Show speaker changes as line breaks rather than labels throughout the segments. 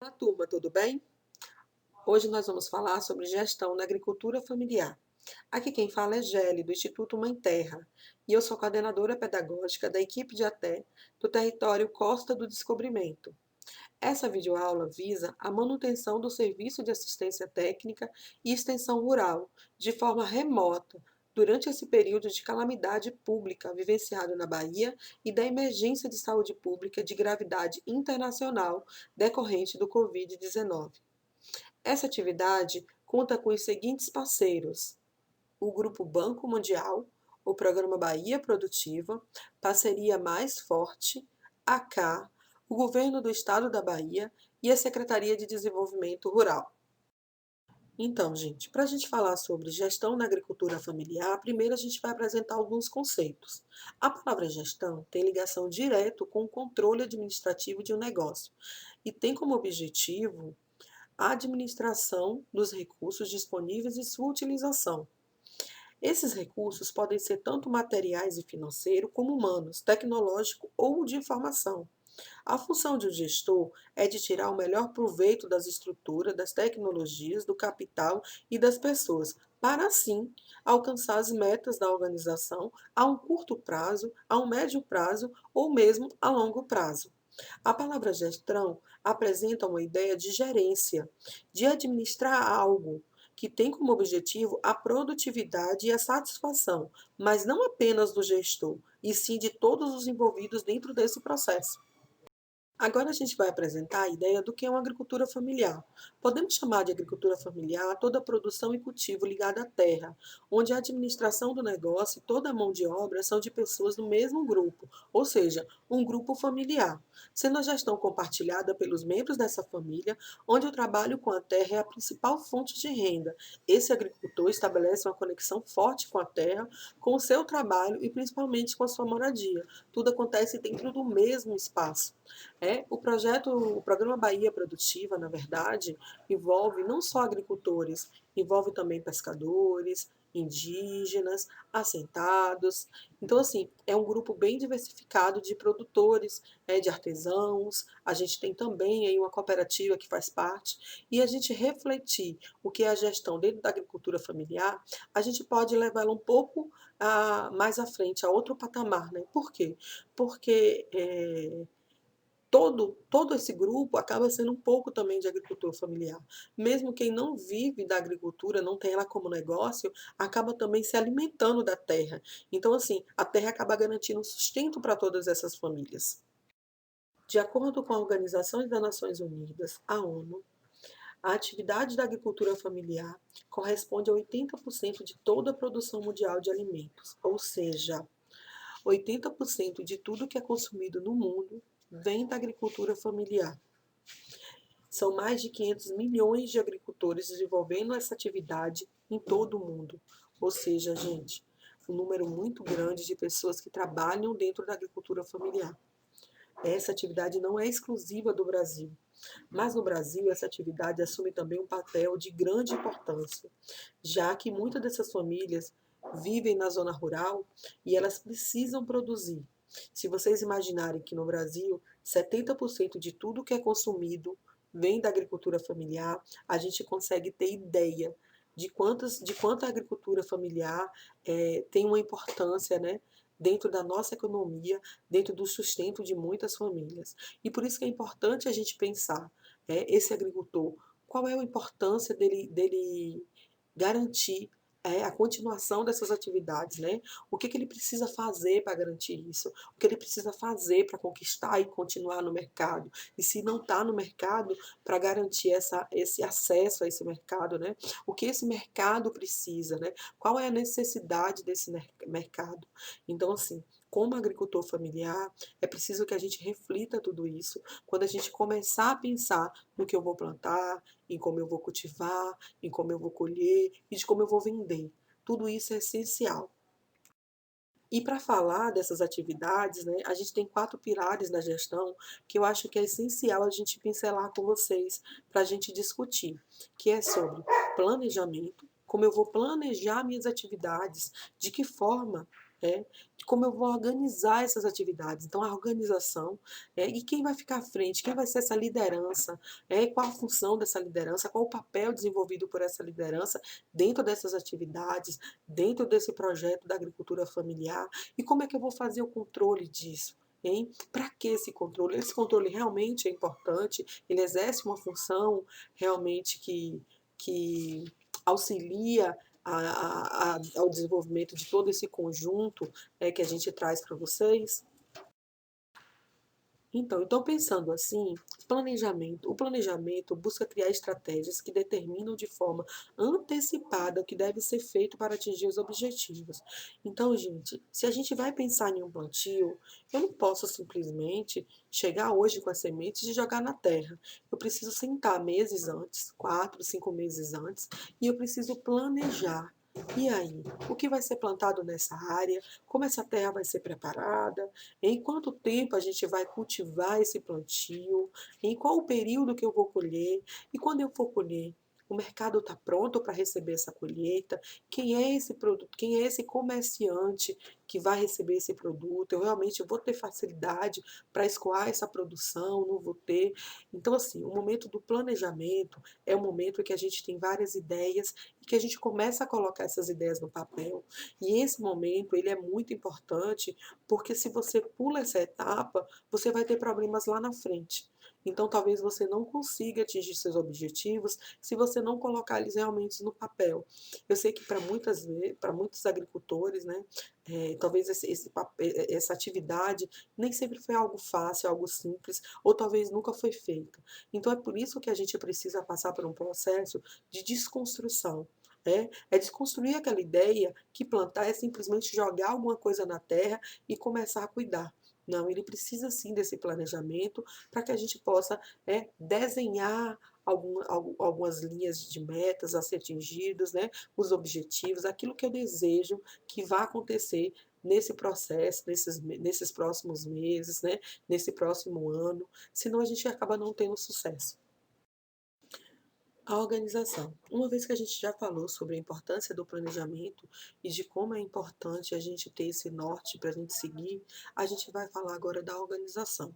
Olá, turma, tudo bem? Hoje nós vamos falar sobre gestão na agricultura familiar. Aqui quem fala é Gelli, do Instituto Mãe Terra, e eu sou coordenadora pedagógica da equipe de ATE do território Costa do Descobrimento. Essa videoaula visa a manutenção do serviço de assistência técnica e extensão rural, de forma remota, durante esse período de calamidade pública vivenciado na Bahia e da emergência de saúde pública de gravidade internacional decorrente do Covid-19. Essa atividade conta com os seguintes parceiros: o Grupo Banco Mundial, o Programa Bahia Produtiva, Parceria Mais Forte, a CA, o Governo do Estado da Bahia e a Secretaria de Desenvolvimento Rural. Então, gente, para a gente falar sobre gestão na agricultura familiar, primeiro a gente vai apresentar alguns conceitos. A palavra gestão tem ligação direto com o controle administrativo de um negócio e tem como objetivo a administração dos recursos disponíveis e sua utilização. Esses recursos podem ser tanto materiais e financeiros, como humanos, tecnológico ou de informação. A função de um gestor é de tirar o melhor proveito das estruturas, das tecnologias, do capital e das pessoas, para assim alcançar as metas da organização a um curto prazo, a um médio prazo ou mesmo a longo prazo. A palavra gestão apresenta uma ideia de gerência, de administrar algo que tem como objetivo a produtividade e a satisfação, mas não apenas do gestor, e sim de todos os envolvidos dentro desse processo. Agora a gente vai apresentar a ideia do que é uma agricultura familiar. Podemos chamar de agricultura familiar toda a produção e cultivo ligada à terra, onde a administração do negócio e toda a mão de obra são de pessoas do mesmo grupo, ou seja, um grupo familiar, sendo a gestão compartilhada pelos membros dessa família, onde o trabalho com a terra é a principal fonte de renda. Esse agricultor estabelece uma conexão forte com a terra, com o seu trabalho e principalmente com a sua moradia. Tudo acontece dentro do mesmo espaço. O programa Bahia Produtiva, na verdade, envolve não só agricultores, envolve também pescadores, indígenas, assentados. Então, assim, é um grupo bem diversificado de produtores, de artesãos. A gente tem também aí uma cooperativa que faz parte. E a gente refletir o que é a gestão dentro da agricultura familiar, a gente pode levá-la um pouco mais à frente, a outro patamar, né? Por quê? Porque todo esse grupo acaba sendo um pouco também de agricultor familiar. Mesmo quem não vive da agricultura, não tem ela como negócio, acaba também se alimentando da terra. Então, assim, a terra acaba garantindo sustento para todas essas famílias. De acordo com a Organização das Nações Unidas, a ONU, a atividade da agricultura familiar corresponde a 80% de toda a produção mundial de alimentos, ou seja, 80% de tudo que é consumido no mundo vem da agricultura familiar. São mais de 500 milhões de agricultores desenvolvendo essa atividade em todo o mundo. Ou seja, gente, um número muito grande de pessoas que trabalham dentro da agricultura familiar. Essa atividade não é exclusiva do Brasil, mas no Brasil essa atividade assume também um papel de grande importância, já que muitas dessas famílias vivem na zona rural e elas precisam produzir. Se vocês imaginarem que no Brasil 70% de tudo que é consumido vem da agricultura familiar, a gente consegue ter ideia de quanto a agricultura familiar tem uma importância, né, dentro da nossa economia, dentro do sustento de muitas famílias. E por isso que é importante a gente pensar, esse agricultor, qual é a importância dele garantir a continuação dessas atividades, né? O que ele precisa fazer para garantir isso? O que ele precisa fazer para conquistar e continuar no mercado? E se não está no mercado, para garantir esse acesso a esse mercado, né? O que esse mercado precisa, né? Qual é a necessidade desse mercado? Então, assim, como agricultor familiar, é preciso que a gente reflita tudo isso quando a gente começar a pensar no que eu vou plantar, em como eu vou cultivar, em como eu vou colher e de como eu vou vender. Tudo isso é essencial. E para falar dessas atividades, né, a gente tem 4 pilares da gestão que eu acho que é essencial a gente pincelar com vocês para a gente discutir, que é sobre planejamento, como eu vou planejar minhas atividades, de que forma é, de como eu vou organizar essas atividades. Então, a organização, e quem vai ficar à frente, quem vai ser essa liderança, qual a função dessa liderança, qual o papel desenvolvido por essa liderança dentro dessas atividades, dentro desse projeto da agricultura familiar, e como é que eu vou fazer o controle disso? Para que esse controle? Esse controle realmente é importante, ele exerce uma função realmente que auxilia ao desenvolvimento de todo esse conjunto que a gente traz para vocês. Então, pensando assim, planejamento. O planejamento busca criar estratégias que determinam de forma antecipada o que deve ser feito para atingir os objetivos. Então, gente, se a gente vai pensar em um plantio, eu não posso simplesmente chegar hoje com as sementes e jogar na terra. Eu preciso sentar meses antes, 4, 5 meses antes, e eu preciso planejar. E aí, o que vai ser plantado nessa área? Como essa terra vai ser preparada? Em quanto tempo a gente vai cultivar esse plantio? Em qual o período que eu vou colher? E quando eu for colher, o mercado está pronto para receber essa colheita? Quem é esse produto? Quem é esse comerciante que vai receber esse produto? Eu realmente vou ter facilidade para escoar essa produção? Não vou ter? Então, assim, o momento do planejamento é o momento em que a gente tem várias ideias e que a gente começa a colocar essas ideias no papel. E esse momento, ele é muito importante porque se você pula essa etapa, você vai ter problemas lá na frente. Então, talvez você não consiga atingir seus objetivos se você não colocar eles realmente no papel. Eu sei que para muitos agricultores, né, talvez essa atividade nem sempre foi algo fácil, algo simples, ou talvez nunca foi feita. Então, é por isso que a gente precisa passar por um processo de desconstrução. É desconstruir aquela ideia que plantar é simplesmente jogar alguma coisa na terra e começar a cuidar. Não, ele precisa sim desse planejamento para que a gente possa desenhar algumas linhas de metas a ser atingidas, né, os objetivos, aquilo que eu desejo que vá acontecer nesse processo, nesses próximos meses, né, nesse próximo ano, senão a gente acaba não tendo sucesso. A organização. Uma vez que a gente já falou sobre a importância do planejamento e de como é importante a gente ter esse norte para a gente seguir, a gente vai falar agora da organização.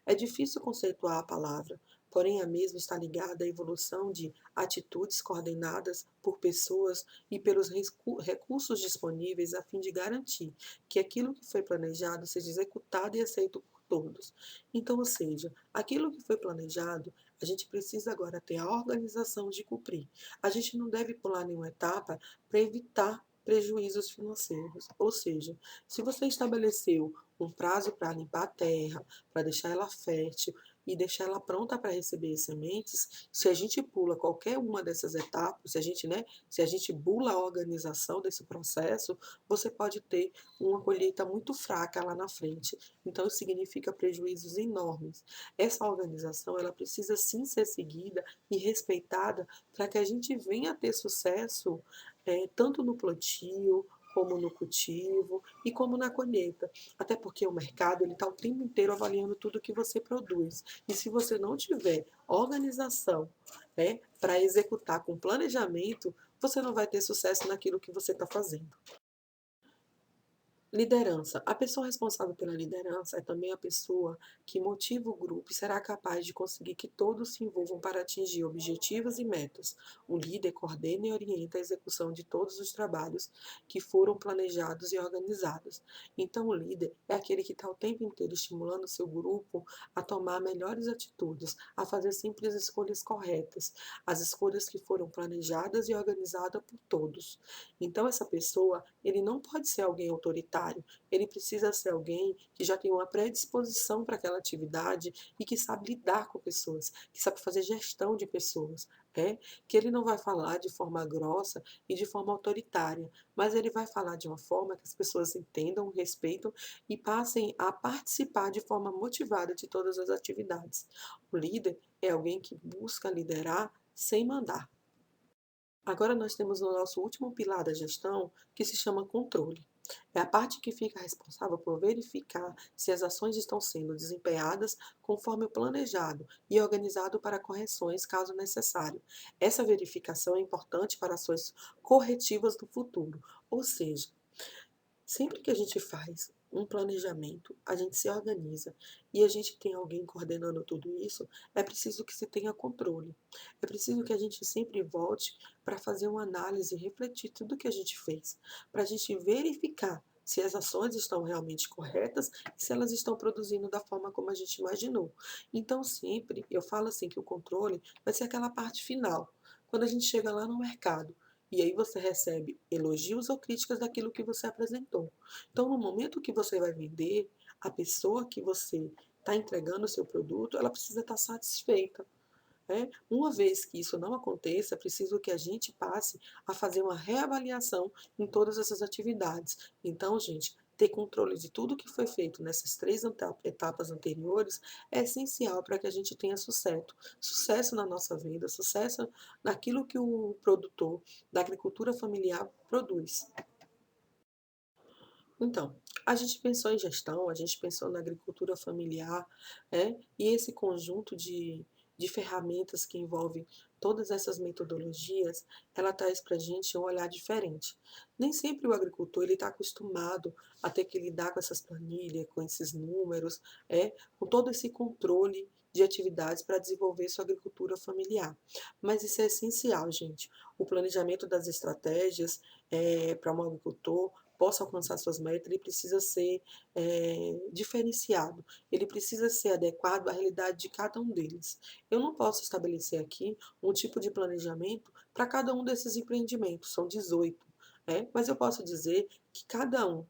É difícil conceituar a palavra, porém a mesma está ligada à evolução de atitudes coordenadas por pessoas e pelos recursos disponíveis a fim de garantir que aquilo que foi planejado seja executado e aceito por todos. Então, ou seja, aquilo que foi planejado a gente precisa agora ter a organização de cumprir. A gente não deve pular nenhuma etapa para evitar prejuízos financeiros. Ou seja, se você estabeleceu um prazo para limpar a terra, para deixar ela fértil e deixar ela pronta para receber sementes, se a gente pula qualquer uma dessas etapas, se a gente bula a organização desse processo, você pode ter uma colheita muito fraca lá na frente. Então, isso significa prejuízos enormes. Essa organização ela precisa sim ser seguida e respeitada para que a gente venha a ter sucesso tanto no plantio, como no cultivo e como na colheita. Até porque o mercado está o tempo inteiro avaliando tudo que você produz. E se você não tiver organização para executar com planejamento, você não vai ter sucesso naquilo que você está fazendo. Liderança. A pessoa responsável pela liderança é também a pessoa que motiva o grupo e será capaz de conseguir que todos se envolvam para atingir objetivos e metas. O líder coordena e orienta a execução de todos os trabalhos que foram planejados e organizados. Então, o líder é aquele que está o tempo inteiro estimulando o seu grupo a tomar melhores atitudes, a fazer sempre as escolhas corretas, as escolhas que foram planejadas e organizadas por todos. Então, essa pessoa, ele não pode ser alguém autoritário, ele precisa ser alguém que já tem uma predisposição para aquela atividade e que sabe lidar com pessoas, que sabe fazer gestão de pessoas. Que ele não vai falar de forma grossa e de forma autoritária, mas ele vai falar de uma forma que as pessoas entendam, respeitam e passem a participar de forma motivada de todas as atividades. O líder é alguém que busca liderar sem mandar. Agora nós temos o nosso último pilar da gestão, que se chama controle. É a parte que fica responsável por verificar se as ações estão sendo desempenhadas conforme o planejado e organizado para correções, caso necessário. Essa verificação é importante para ações corretivas do futuro, ou seja, Sempre que a gente faz um planejamento, a gente se organiza e a gente tem alguém coordenando tudo isso, é preciso que se tenha controle. É preciso que a gente sempre volte para fazer uma análise e refletir tudo que a gente fez, para a gente verificar se as ações estão realmente corretas e se elas estão produzindo da forma como a gente imaginou. Então, sempre eu falo assim que o controle vai ser aquela parte final, quando a gente chega lá no mercado. E aí você recebe elogios ou críticas daquilo que você apresentou. Então, no momento que você vai vender, a pessoa que você está entregando o seu produto, ela precisa estar satisfeita. Né? Uma vez que isso não aconteça, é preciso que a gente passe a fazer uma reavaliação em todas essas atividades. Então, gente, ter controle de tudo que foi feito nessas três etapas anteriores é essencial para que a gente tenha sucesso. Sucesso na nossa venda, sucesso naquilo que o produtor da agricultura familiar produz. Então, a gente pensou em gestão, a gente pensou na agricultura familiar, e esse conjunto de ferramentas que envolve todas essas metodologias, ela traz para a gente um olhar diferente. Nem sempre o agricultor ele está acostumado a ter que lidar com essas planilhas, com esses números, com todo esse controle de atividades para desenvolver sua agricultura familiar. Mas isso é essencial, gente. O planejamento das estratégias para um agricultor possa alcançar suas metas, ele precisa ser diferenciado, ele precisa ser adequado à realidade de cada um deles. Eu não posso estabelecer aqui um tipo de planejamento para cada um desses empreendimentos, são 18, mas eu posso dizer que cada um,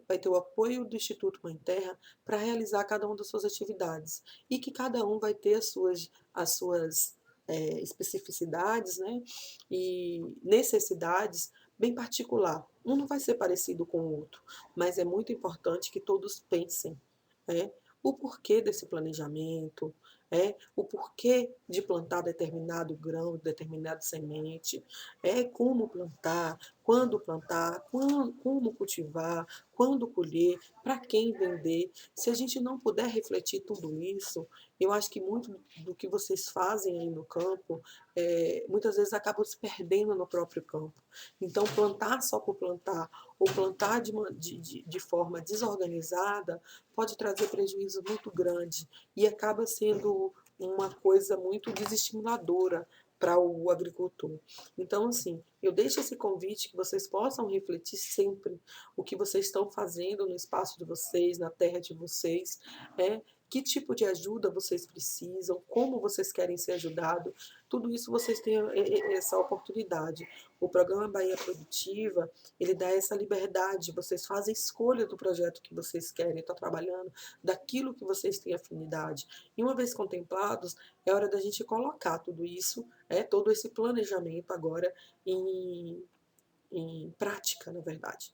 vai ter o apoio do Instituto Mãe Terra para realizar cada uma das suas atividades e que cada um vai ter as suas especificidades, e necessidades bem particular. Um não vai ser parecido com o outro, mas é muito importante que todos pensem, né, o porquê desse planejamento, o porquê de plantar determinado grão, determinada semente, como plantar, como cultivar, quando colher, para quem vender. Se a gente não puder refletir tudo isso, eu acho que muito do que vocês fazem aí no campo, muitas vezes acaba se perdendo no próprio campo. Então, plantar só por plantar, ou plantar de forma desorganizada, pode trazer prejuízo muito grande e acaba sendo uma coisa muito desestimuladora para o agricultor. Então, assim, eu deixo esse convite que vocês possam refletir sempre o que vocês estão fazendo no espaço de vocês, na terra de vocês, que tipo de ajuda vocês precisam, como vocês querem ser ajudados, tudo isso vocês têm essa oportunidade. O programa Bahia Produtiva, ele dá essa liberdade, vocês fazem escolha do projeto que vocês querem estar trabalhando, daquilo que vocês têm afinidade. E uma vez contemplados, é hora da gente colocar tudo isso, todo esse planejamento agora em prática, na verdade.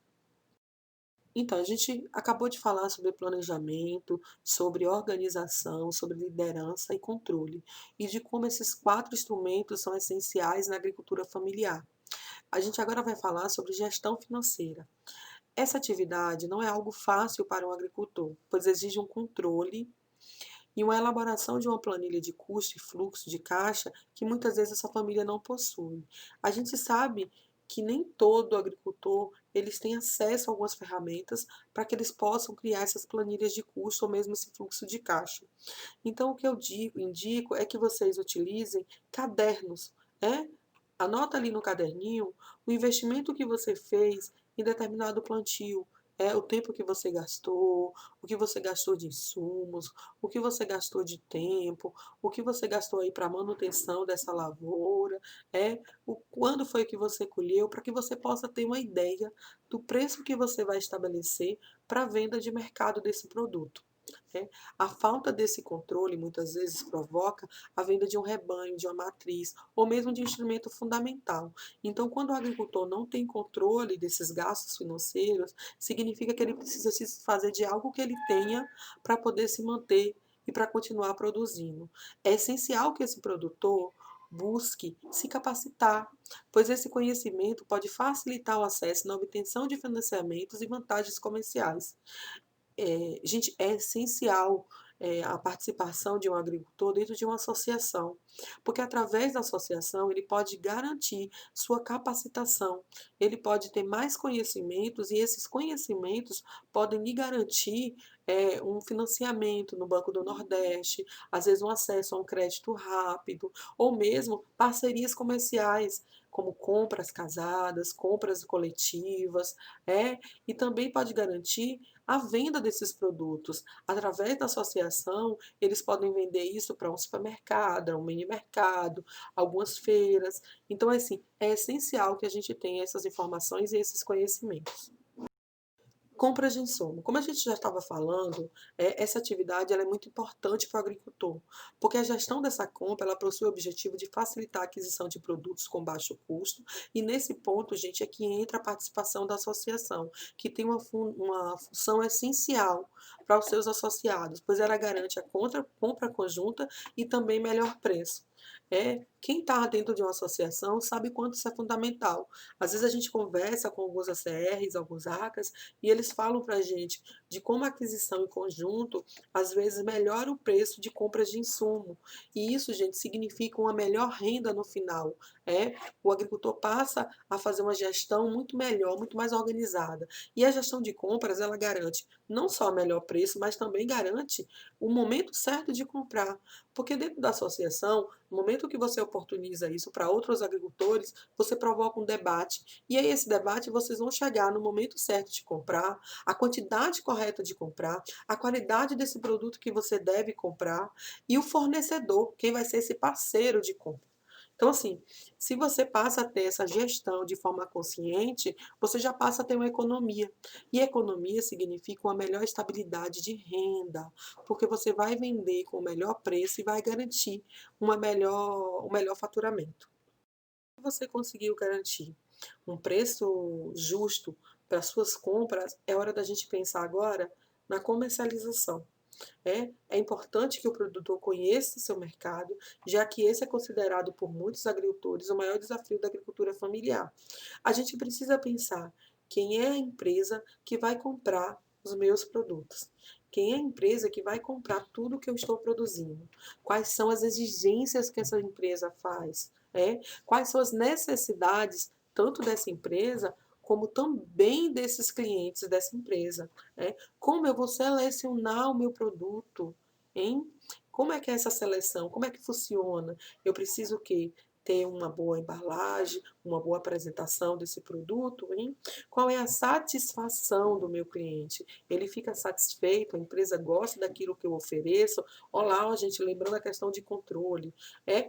Então, a gente acabou de falar sobre planejamento, sobre organização, sobre liderança e controle, e de como esses quatro instrumentos são essenciais na agricultura familiar. A gente agora vai falar sobre gestão financeira. Essa atividade não é algo fácil para um agricultor, pois exige um controle e uma elaboração de uma planilha de custo e fluxo de caixa que muitas vezes essa família não possui. A gente sabe que nem todo agricultor eles têm acesso a algumas ferramentas para que eles possam criar essas planilhas de custo ou mesmo esse fluxo de caixa. Então, o que eu indico é que vocês utilizem cadernos, né? Anota ali no caderninho o investimento que você fez em determinado plantio, o tempo que você gastou, o que você gastou de insumos, o que você gastou de tempo, o que você gastou aí para manutenção dessa lavoura, quando foi que você colheu, para que você possa ter uma ideia do preço que você vai estabelecer para a venda de mercado desse produto. A falta desse controle muitas vezes provoca a venda de um rebanho, de uma matriz, ou mesmo de um instrumento fundamental. Então, quando o agricultor não tem controle desses gastos financeiros, significa que ele precisa se fazer de algo que ele tenha para poder se manter e para continuar produzindo. É essencial que esse produtor busque se capacitar, pois esse conhecimento pode facilitar o acesso na obtenção de financiamentos e vantagens comerciais. Gente, é essencial a participação de um agricultor dentro de uma associação, porque através da associação ele pode garantir sua capacitação, ele pode ter mais conhecimentos e esses conhecimentos podem lhe garantir um financiamento no Banco do Nordeste, às vezes um acesso a um crédito rápido, ou mesmo parcerias comerciais, como compras casadas, compras coletivas, e também pode garantir a venda desses produtos. Através da associação, eles podem vender isso para um supermercado, um mini mercado, algumas feiras. Então, assim, é essencial que a gente tenha essas informações e esses conhecimentos. Compras de insumo. Como a gente já estava falando, essa atividade ela é muito importante para o agricultor, porque a gestão dessa compra ela possui o objetivo de facilitar a aquisição de produtos com baixo custo, e nesse ponto, gente, é que entra a participação da associação, que tem uma função essencial para os seus associados, pois ela garante a compra conjunta e também melhor preço. Quem está dentro de uma associação sabe quanto isso é fundamental. Às vezes a gente conversa com alguns ACRs, alguns ACAs, e eles falam para a gente de como a aquisição em conjunto, às vezes, melhora o preço de compras de insumo. E isso, gente, significa uma melhor renda no final. O agricultor passa a fazer uma gestão muito melhor, muito mais organizada. E a gestão de compras, ela garante não só o melhor preço, mas também garante o momento certo de comprar. Porque dentro da associação, no momento que você oportuniza isso para outros agricultores, você provoca um debate. E aí, esse debate, vocês vão chegar no momento certo de comprar, a quantidade correta de comprar, a qualidade desse produto que você deve comprar e o fornecedor, quem vai ser esse parceiro de compra. Então, assim, se você passa a ter essa gestão de forma consciente, você já passa a ter uma economia. E economia significa uma melhor estabilidade de renda, porque você vai vender com o melhor preço e vai garantir um melhor faturamento. Se você conseguiu garantir um preço justo para suas compras, é hora da gente pensar agora na comercialização. É importante que o produtor conheça seu mercado, já que esse é considerado por muitos agricultores o maior desafio da agricultura familiar. A gente precisa pensar quem é a empresa que vai comprar os meus produtos. Quem é a empresa que vai comprar tudo que eu estou produzindo? Quais são as exigências que essa empresa faz? Quais são as necessidades tanto dessa empresa como também desses clientes dessa empresa? Como eu vou selecionar o meu produto, hein? Como é que é essa seleção? Como é que funciona? Eu preciso o quê? Ter uma boa embalagem, uma boa apresentação desse produto, hein? Qual é a satisfação do meu cliente? Ele fica satisfeito? A empresa gosta daquilo que eu ofereço? Olá, ó, gente, lembrando a questão de controle.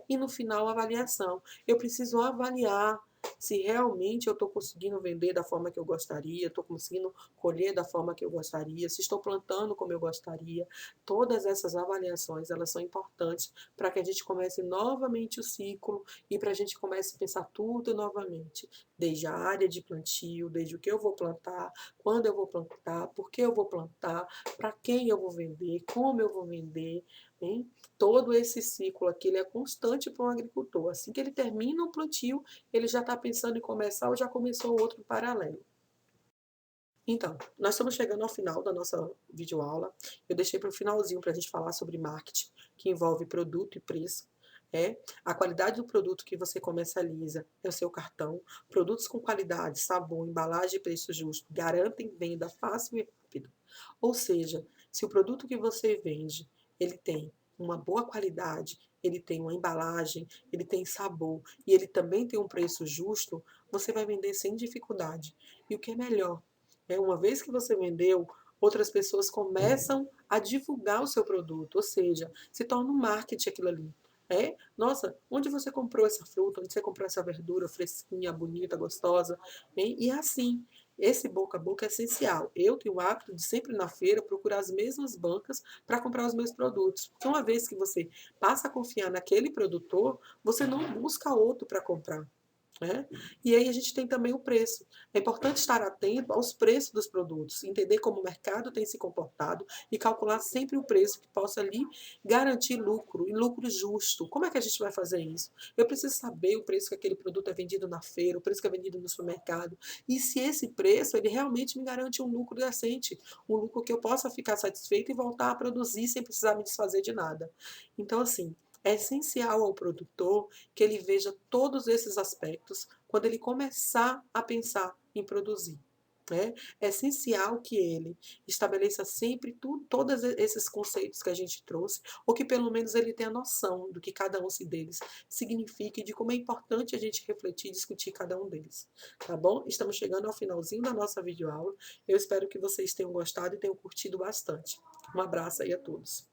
E no final, a avaliação. Eu preciso avaliar se realmente eu estou conseguindo vender da forma que eu gostaria, estou conseguindo colher da forma que eu gostaria, se estou plantando como eu gostaria. Todas essas avaliações, elas são importantes para que a gente comece novamente o ciclo e para a gente comece a pensar tudo novamente, desde a área de plantio, desde o que eu vou plantar, quando eu vou plantar, por que eu vou plantar, para quem eu vou vender, como eu vou vender, hein? Todo esse ciclo aqui ele é constante para um agricultor. Assim que ele termina o plantio, ele já está pensando em começar ou já começou outro paralelo. Então, nós estamos chegando ao final da nossa videoaula. Eu deixei para o finalzinho para a gente falar sobre marketing, que envolve produto e preço. A qualidade do produto que você comercializa é o seu cartão. Produtos com qualidade, sabor, embalagem e preço justo garantem venda fácil e rápida. Ou seja, se o produto que você vende, ele tem uma boa qualidade, ele tem uma embalagem, ele tem sabor e ele também tem um preço justo, você vai vender sem dificuldade. E o que é melhor, uma vez que você vendeu, outras pessoas começam a divulgar o seu produto, ou seja, se torna um marketing aquilo ali. Nossa, onde você comprou essa fruta? Onde você comprou essa verdura fresquinha, bonita, gostosa? E é assim, esse boca a boca é essencial. Eu tenho o hábito de sempre na feira procurar as mesmas bancas para comprar os meus produtos. Porque uma vez que você passa a confiar naquele produtor, você não busca outro para comprar. né? E aí a gente tem também o preço. É importante estar atento aos preços dos produtos, entender como o mercado tem se comportado e calcular sempre o preço que possa ali garantir lucro e lucro justo. Como é que a gente vai fazer isso? Eu preciso saber o preço que aquele produto é vendido na feira, o preço que é vendido no supermercado, e se esse preço ele realmente me garante um lucro decente, um lucro que eu possa ficar satisfeito e voltar a produzir sem precisar me desfazer de nada. Então, assim, é essencial ao produtor que ele veja todos esses aspectos quando ele começar a pensar em produzir. Né? É essencial que ele estabeleça sempre todos esses conceitos que a gente trouxe, ou que pelo menos ele tenha noção do que cada um deles significa e de como é importante a gente refletir e discutir cada um deles. Tá bom? Estamos chegando ao finalzinho da nossa videoaula. Eu espero que vocês tenham gostado e tenham curtido bastante. Um abraço aí a todos.